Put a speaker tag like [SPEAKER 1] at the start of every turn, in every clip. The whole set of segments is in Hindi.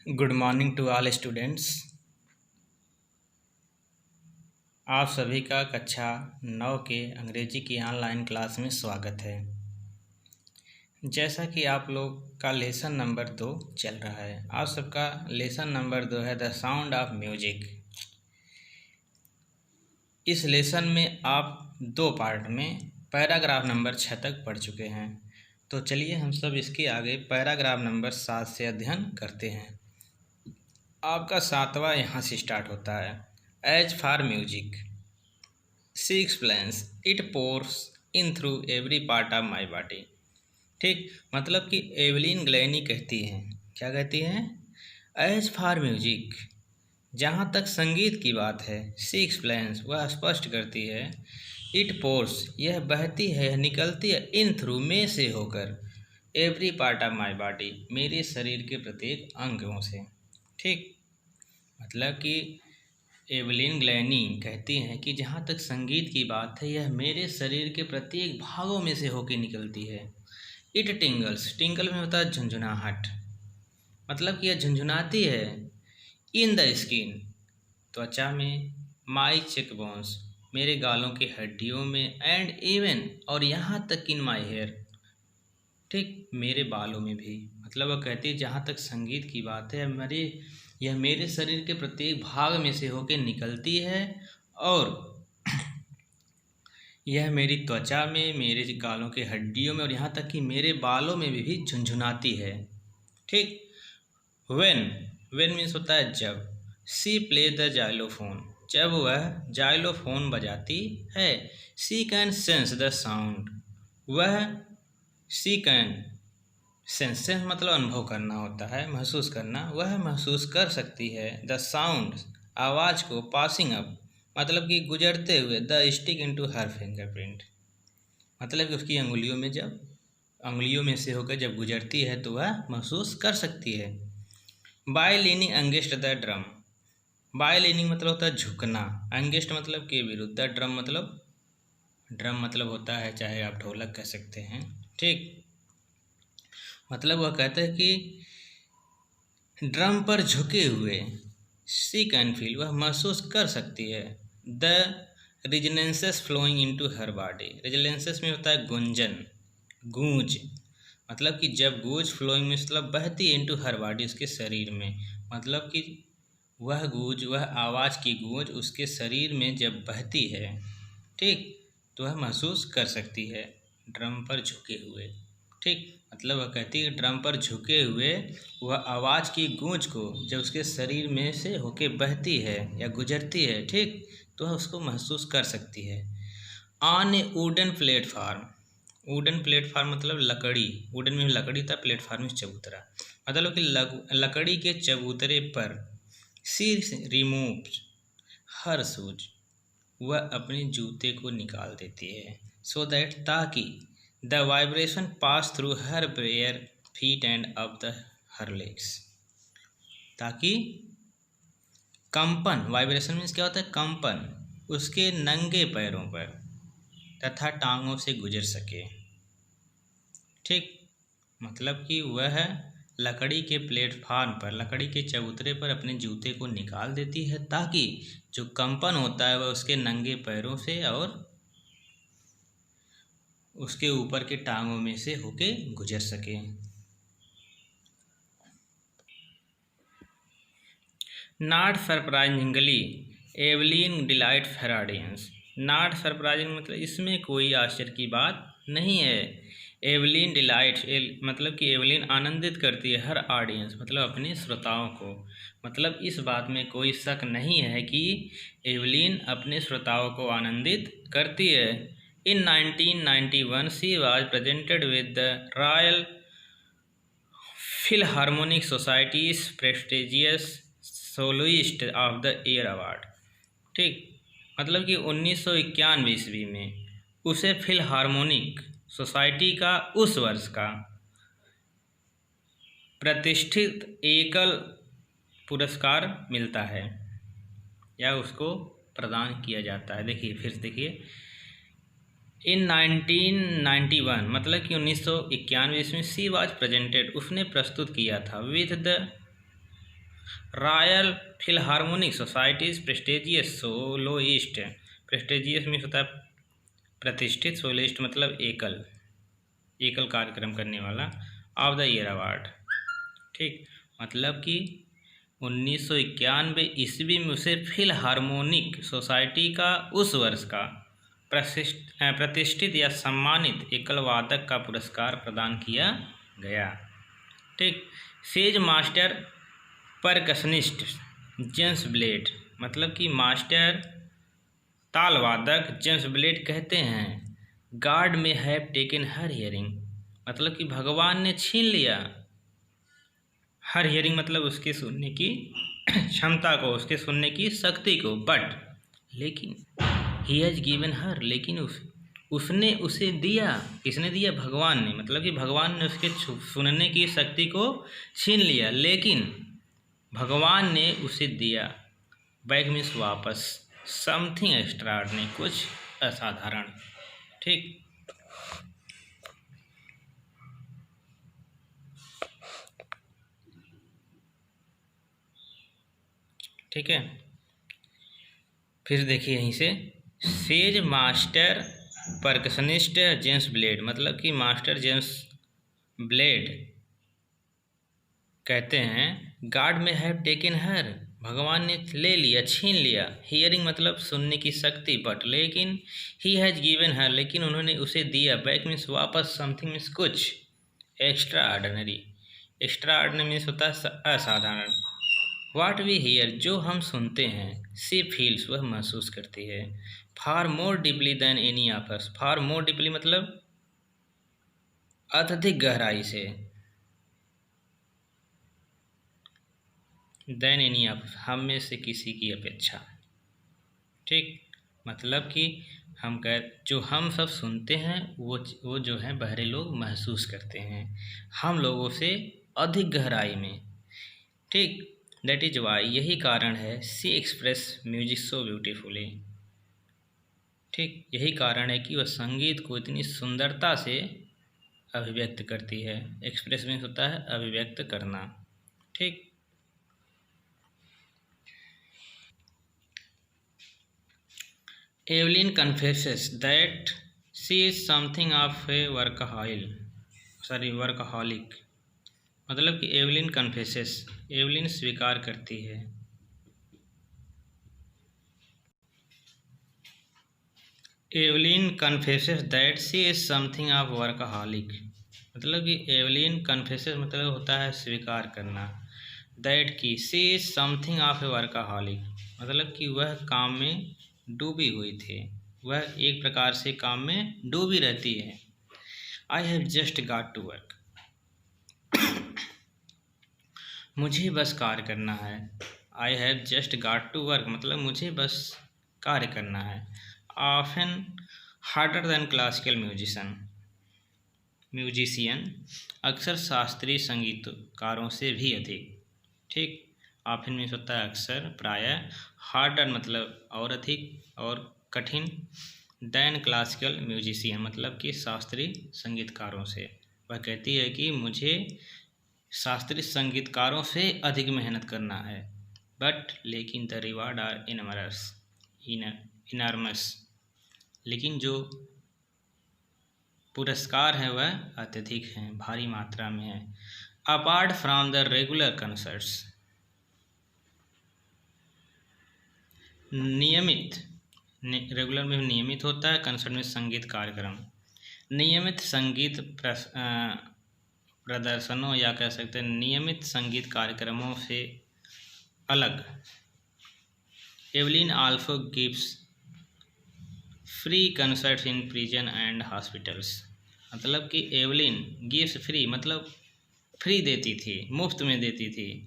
[SPEAKER 1] Good morning to all students. आप सभी का कक्षा 9 के अंग्रेजी की ऑनलाइन क्लास में स्वागत है। जैसा कि आप लोग का लेसन नंबर 2 चल रहा है, आप सबका लेसन नंबर 2 है द साउंड ऑफ म्यूजिक। इस लेसन में आप 2 पार्ट में पैराग्राफ नंबर 6 तक पढ़ चुके हैं। तो चलिए हम सब इसके आगे पैराग्राफ नंबर 7 से अध्ययन करते हैं। आपका 7वां यहाँ से स्टार्ट होता है। As for music she explains it pours in through every part of my body. ठीक, मतलब कि एवलिन ग्लैनी कहती हैं, क्या कहती हैं? एज फॉर म्यूजिक, जहाँ तक संगीत की बात है, शी एक्सप्लेन्स, वह स्पष्ट करती है, इट पोर्स, यह बहती है, निकलती है, इन थ्रू, में से होकर, every part of my body, मेरे शरीर के प्रत्येक अंगों से। ठीक, मतलब कि एवलिन ग्लैनी कहती हैं कि जहाँ तक संगीत की बात है, यह मेरे शरीर के प्रत्येक भागों में से होकर निकलती है। इट टिंगल्स, टिंगल में होता है झुंझुनाहट, मतलब कि यह झुंझुनाती है। इन द स्किन, त्वचा में, माई चेकबोन्स, मेरे गालों की हड्डियों में, एंड इवन, और यहाँ तक इन माई हेयर, ठीक, मेरे बालों में भी। मतलब वह कहती है जहाँ तक संगीत की बात है, यह मेरे शरीर के प्रत्येक भाग में से होकर निकलती है और यह मेरी त्वचा में, मेरे गालों के हड्डियों में, और यहाँ तक कि मेरे बालों में भी झुंझुनाती है। ठीक, वेन मीन्स होता है जब। सी प्ले द जाइलोफोन, जब वह जाइलोफोन बजाती है। सी कैन सेंस द साउंड, वह सी कैन सेंस मतलब अनुभव करना होता है, महसूस करना, वह महसूस कर सकती है। द साउंड, आवाज़ को, पासिंग अप, मतलब कि गुजरते हुए, the stick into her fingerprint, मतलब कि उसकी अंगुलियों में से होकर जब गुजरती है तो वह महसूस कर सकती है। By leaning against the drum, by leaning मतलब होता है झुकना, अंगेस्ट मतलब के विरुद्ध, द ड्रम मतलब होता है, चाहे आप ढोलक कह सकते हैं। ठीक, मतलब वह कहते हैं कि ड्रम पर झुके हुए, शी कैन फील, वह महसूस कर सकती है। The resonances flowing into her body, resonances में होता है गुंजन, गूंज, मतलब कि जब गूंज, फ्लोइंग में मतलब बहती है, इनटू हर बॉडी, उसके शरीर में, मतलब कि वह गूंज, वह आवाज़ की गूंज उसके शरीर में जब बहती है, ठीक, तो वह महसूस कर सकती है ड्रम पर झुके हुए। ठीक, मतलब वह कहती है ड्रम पर झुके हुए वह आवाज़ की गूंज को जब उसके शरीर में से होके बहती है या गुजरती है, ठीक, तो वह उसको महसूस कर सकती है। On A wooden platform, wooden platform मतलब लकड़ी, वुडन में लकड़ी था, प्लेटफार्म में चबूतरा, मतलब कि लकड़ी के चबूतरे पर। सी रिमूव हर शूज, वह अपने जूते को निकाल देती है। सो दैट, ताकि the vibration pass through her bare feet and up the her legs, ताकि कंपन, वाइब्रेशन मीन्स क्या होता है? कंपन, उसके नंगे पैरों पर तथा टांगों से गुजर सके। ठीक, मतलब कि वह लकड़ी के प्लेटफार्म पर, लकड़ी के चबूतरे पर अपने जूते को निकाल देती है ताकि जो कंपन होता है वह उसके नंगे पैरों से और उसके ऊपर के टांगों में से होके गुजर सके। Not surprisingly Evelyn delight her audience, not surprising मतलब इसमें कोई आश्चर्य की बात नहीं है। एवलिन डिलाइट, मतलब कि एवलिन आनंदित करती है हर ऑडियंस, मतलब अपने श्रोताओं को, मतलब इस बात में कोई शक नहीं है कि एवलिन अपने श्रोताओं को आनंदित करती है। In 1991, she was presented with the Royal Philharmonic Society's prestigious Soloist of the Year Award। ठीक, मतलब कि 1991 ईस्वी में उसे फिलहार्मोनिक सोसाइटी का उस वर्ष का प्रतिष्ठित एकल पुरस्कार मिलता है या उसको प्रदान किया जाता है। देखिए, फिर से देखिए, इन 1991 मतलब कि 1991 में सी वाज प्रेजेंटेड, उसने प्रस्तुत किया था, with the royal Philharmonic societies prestigious soloist, prestigious means होता है प्रतिष्ठित, सोलिस्ट मतलब एकल कार्यक्रम करने वाला, ऑफ द ईयर अवार्ड। ठीक, मतलब कि 1991 ईस्वी में उसे फिलहार्मोनिक सोसाइटी का उस वर्ष का प्रतिष्ठित या सम्मानित एकल वादक का पुरस्कार प्रदान किया गया। ठीक, says master percussionist James blade, मतलब कि मास्टर ताल वादक जेम्स ब्लेड कहते हैं गॉड में हैव टेकन हर हियरिंग, मतलब कि भगवान ने छीन लिया हर हियरिंग, मतलब उसके सुनने की क्षमता को, उसके सुनने की शक्ति को, बट लेकिन ही हैज गिवन हर, लेकिन उसने उसे दिया, किसने दिया? भगवान ने, मतलब कि भगवान ने उसके सुनने की शक्ति को छीन लिया, लेकिन भगवान ने उसे दिया बैक मीन्स वापस, समथिंग एक्स्ट्राऑर्डिनरी, कुछ असाधारण। ठीक, ठीक है, फिर देखिए यहीं से, says master percussionist James blade, मतलब कि मास्टर जेम्स ब्लेड कहते हैं गॉड में हैव टेकन हर, भगवान ने ले लिया, छीन लिया, हियरिंग मतलब सुनने की शक्ति, बट लेकिन ही हैज गिवन हर, लेकिन उन्होंने उसे दिया बैक मीन्स वापस, समथिंग मीन्स कुछ, extra ordinary, extra ordinary means होता है असाधारण। वाट वी हियर, जो हम सुनते हैं, सी फील्स, वह महसूस करती है, far more deeply than any of us, far more deeply मतलब अत्यधिक गहराई से, देन एनी ऑफ, हम में से किसी की अपेक्षा। ठीक, मतलब कि हम जो हम सब सुनते हैं वो जो है बहरे लोग महसूस करते हैं हम लोगों से अधिक गहराई में। ठीक, दैट इज वाई, यही कारण है, सी एक्सप्रेस म्यूजिक सो ब्यूटीफुली। ठीक, यही कारण है कि वह संगीत को इतनी सुंदरता से अभिव्यक्त करती है। एक्सप्रेस मीन्स होता है अभिव्यक्त करना। ठीक, Evelyn confesses that she is something of A workaholic, मतलब कि एवलिन कन्फेसेस, एवलिन स्वीकार करती है, Evelyn confesses that she is something of workaholic, मतलब कि एवलिन कन्फेसेस मतलब होता है स्वीकार करना, दैट की she is something of A workaholic, मतलब कि वह काम में डूबी हुई थी, वह एक प्रकार से काम में डूबी रहती है। I have just got to work, मुझे बस कार्य करना है। I have just got to work मतलब मुझे बस कार्य करना है। Often harder than classical musician, अक्सर शास्त्रीय संगीतकारों से भी अधिक। ठीक, ऑफन मीन्स होता है अक्सर, प्रायः, हार्डर मतलब और अधिक और कठिन, देन क्लासिकल म्यूजिशियन मतलब कि शास्त्रीय संगीतकारों से। वह कहती है कि मुझे शास्त्रीय संगीतकारों से अधिक मेहनत करना है, बट लेकिन द रिवार्ड आर इनर्मस, लेकिन जो पुरस्कार है वह अत्यधिक हैं, भारी मात्रा में है। Apart from the regular concerts, नियमित, रेगुलर में नियमित होता है, कंसर्ट में संगीत कार्यक्रम, नियमित संगीत प्रदर्शनों या कह सकते हैं नियमित संगीत कार्यक्रमों से अलग, Evelyn also gives free concerts in prison and hospitals, मतलब कि एवलिन गिव्स फ्री मतलब फ्री देती थी, मुफ्त में देती थी,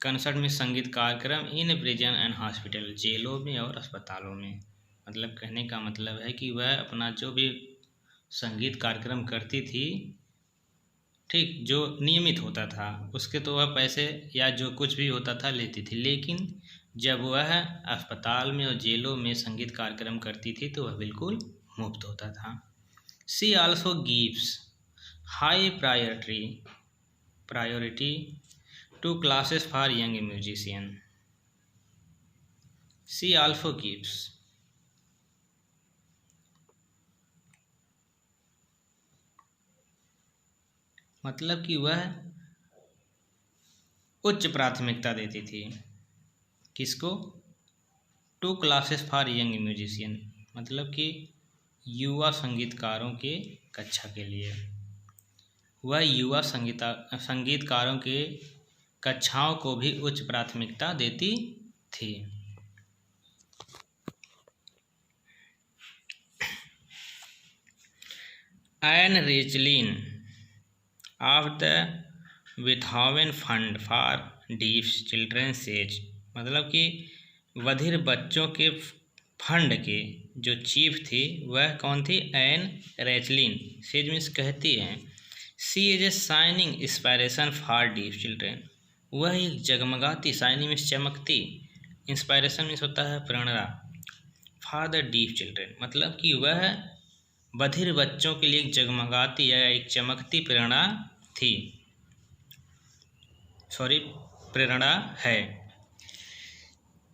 [SPEAKER 1] कंसर्ट में संगीत कार्यक्रम इन प्रिजन एंड हॉस्पिटल, जेलों में और अस्पतालों में। मतलब कहने का मतलब है कि वह अपना जो भी संगीत कार्यक्रम करती थी, ठीक, जो नियमित होता था उसके तो वह पैसे या जो कुछ भी होता था लेती थी, लेकिन जब वह अस्पताल में और जेलों में संगीत कार्यक्रम करती थी तो वह बिल्कुल मुफ्त होता था। She also gives high priority 2 classes for young musician. She also gives. मतलब कि वह उच्च प्राथमिकता देती थी। किसको? 2 classes for young musician, मतलब कि युवा संगीतकारों के कक्षा के लिए। वह युवा संगीतकारों के कक्षाओं को भी उच्च प्राथमिकता देती थी। एन रेचलिन ऑफ द विथावेन fund for deaf children's age, मतलब कि बधिर बच्चों के फंड के जो चीफ थी वह कौन थी? एन रेचलिन। सेज मीन्स कहती हैं, she is a shining inspiration for deaf children. वह एक जगमगाती, शाइनिंग मीन्स चमकती, इंस्पायरेशन मीन्स होता है प्रेरणा, फॉर द डीफ चिल्ड्रेन मतलब कि वह बधिर बच्चों के लिए एक जगमगाती या एक चमकती प्रेरणा थी, प्रेरणा है।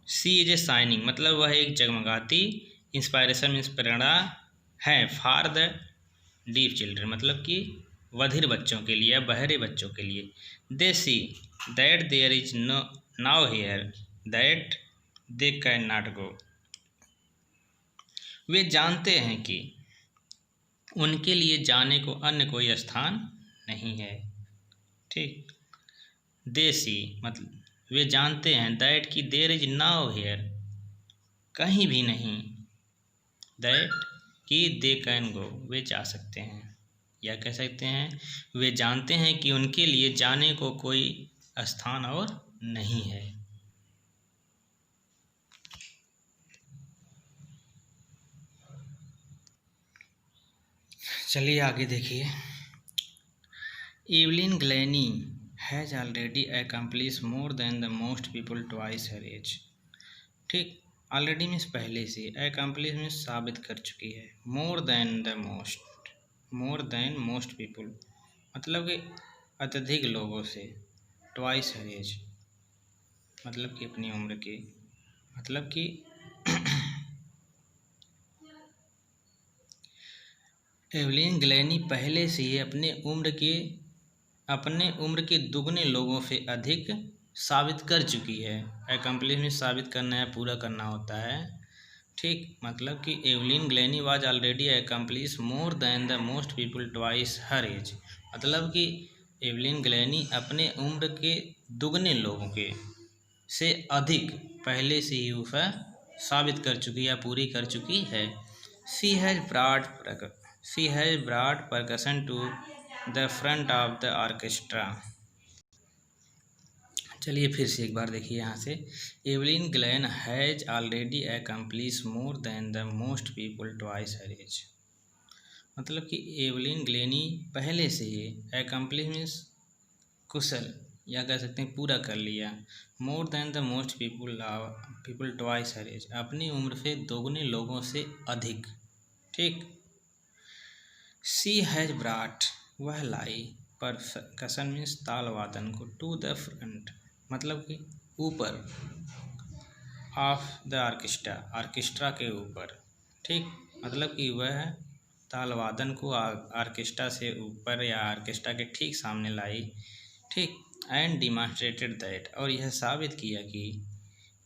[SPEAKER 1] सी इज ए शाइनिंग मतलब वह एक जगमगाती, इंस्पायरेशन मीन्स प्रेरणा है, फॉर द डीफ चिल्ड्रन मतलब कि बधिर बच्चों के लिए, बहरे बच्चों के लिए। They see that there is now here that they can not go. वे जानते हैं कि उनके लिए जाने को अन्य कोई स्थान नहीं है। ठीक। दे सी मतलब वे जानते हैं, दैट कि देयर इज नाउ हियर कहीं भी नहीं, दैट कि दे कैन गो वे जा सकते हैं, या कह सकते हैं वे जानते हैं कि उनके लिए जाने को कोई स्थान और नहीं है। चलिए आगे देखिए। Evelyn Glennie has already accomplished more than the most people twice her age. ठीक, ऑलरेडी मीन्स पहले से, accomplish मीन्स साबित कर चुकी है, मोर देन मोस्ट पीपल मतलब कि अत्यधिक लोगों से, ट्वाइस हर एज मतलब कि अपनी उम्र के, मतलब कि एवलिन ग्लेनी पहले से ही अपने उम्र के दुगने लोगों से अधिक साबित कर चुकी है। एक्म्प्लिश में साबित करना है, पूरा करना होता है। ठीक, मतलब कि Evelyn Glennie was already accomplish more than the most people twice her age, मतलब कि एवलिन ग्लेनी अपने उम्र के दुगने लोगों के से अधिक पहले से ही उसे साबित कर चुकी या पूरी कर चुकी है। She has brought percussion to the front of the orchestra. चलिए फिर से एक बार देखिए यहाँ से। Evelyn Glennie has already accomplish more than the most people twice her age, मतलब कि एवलिन ग्लेनी पहले से ही, एक्म्प्लिश मीन्स कुशल या कह सकते हैं पूरा कर लिया, more than the most people twice her age अपनी उम्र से दोगुने लोगों से अधिक। ठीक। सी हैज़ ब्रॉट वह लाई परकशन मीन्स ताल वादन को, टू द फ्रंट मतलब कि ऊपर, ऑफ द ऑर्केस्ट्रा के ऊपर। ठीक, मतलब कि वह ताल वादन को ऑर्केस्ट्रा से ऊपर या ऑर्केस्ट्रा के ठीक सामने लाई। ठीक, एंड डिमॉन्स्ट्रेटेड दैट और यह साबित किया कि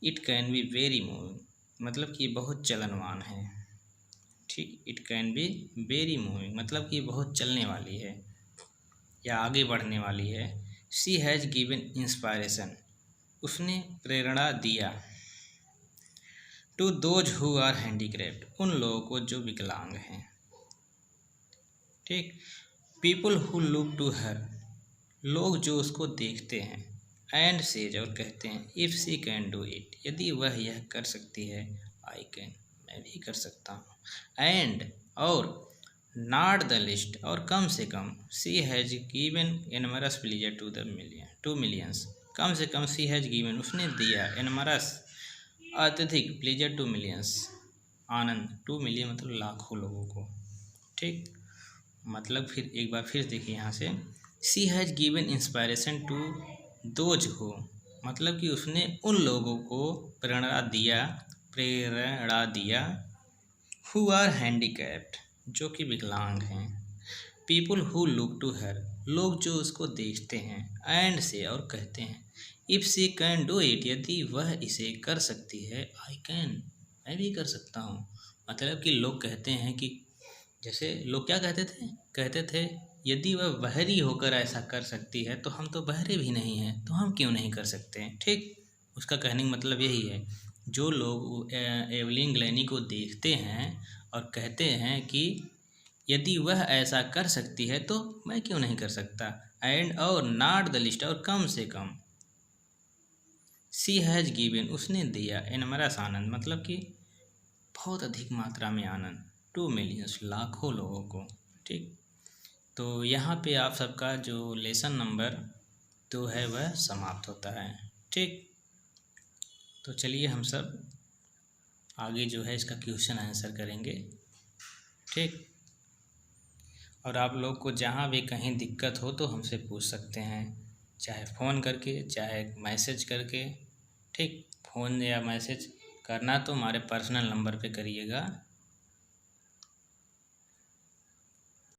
[SPEAKER 1] it can be very moving मतलब कि बहुत चलनवान है। ठीक, it can be very moving मतलब कि बहुत चलने वाली है या आगे बढ़ने वाली है। शी हैज़ गिवन इंस्पायरेशन उसने प्रेरणा दिया, to those who are handicraft उन लोगों को जो विकलांग हैं। ठीक, people who look to her लोग जो उसको देखते हैं, एंड सेज और कहते हैं, if she can do it यदि वह यह कर सकती है, आई कैन मैं भी कर सकता हूँ, एंड और नॉट द लिस्ट और कम से कम, she has given enormous pleasure to millions कम से कम, शी हैज़ गिवन उसने दिया, एनमरस अत्यधिक, प्लीजर टू मिलियंस आनंद, 2 मिलियन मतलब लाखों लोगों को। ठीक, मतलब फिर एक बार फिर देखिए यहाँ से, she has given inspiration to those who, मतलब कि उसने उन लोगों को प्रेरणा दिया हु आर हैंडीकैप्ड, जो कि विकलांग हैं, people who look to her, लोग जो उसको देखते हैं, एंड से और कहते हैं, if she can do it, यदि वह इसे कर सकती है, आई कैन, मैं भी कर सकता हूँ। मतलब कि लोग कहते हैं कि जैसे लोग क्या कहते थे यदि वह बहरी होकर ऐसा कर सकती है तो हम तो बहरे भी नहीं हैं, तो हम क्यों नहीं कर सकते हैं। ठीक, उसका कहने का मतलब यही है। जो लोग एवलिन ग्लैनी को देखते हैं और कहते हैं कि यदि वह ऐसा कर सकती है तो मैं क्यों नहीं कर सकता, एंड और नॉट द लिस्ट, और कम से कम सी हैज़ गिवन, उसने दिया, एनमरस आनंद, मतलब कि बहुत अधिक मात्रा में आनंद, 2 मिलियंस, लाखों लोगों को। ठीक, तो यहाँ पे आप सबका जो लेसन नंबर 2 है वह समाप्त होता है। ठीक, तो चलिए हम सब आगे जो है इसका क्वेश्चन आंसर करेंगे। ठीक, और आप लोग को जहाँ भी कहीं दिक्कत हो तो हमसे पूछ सकते हैं, चाहे फ़ोन करके चाहे मैसेज करके। ठीक, फ़ोन या मैसेज करना तो हमारे पर्सनल नंबर पे करिएगा,